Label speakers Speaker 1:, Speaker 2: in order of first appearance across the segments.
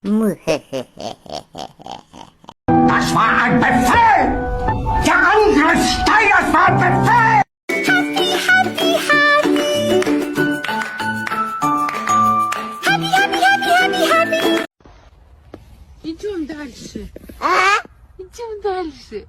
Speaker 1: Das war ein Befehl! Der Angriff Steiners war ein Befehl!
Speaker 2: Идем дальше. Идем дальше.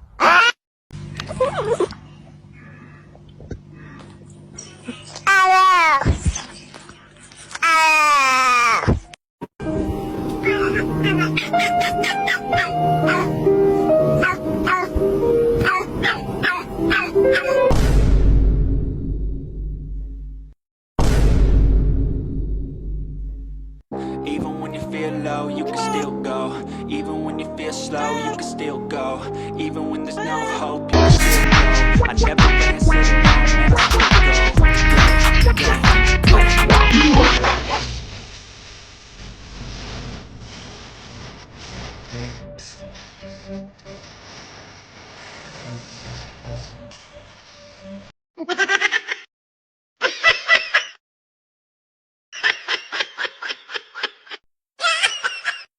Speaker 3: Even when you feel low, you can still go. Even when you feel slow, you can still go. Even when there's no hope, you can still go. I never ran, said no, man, I still go.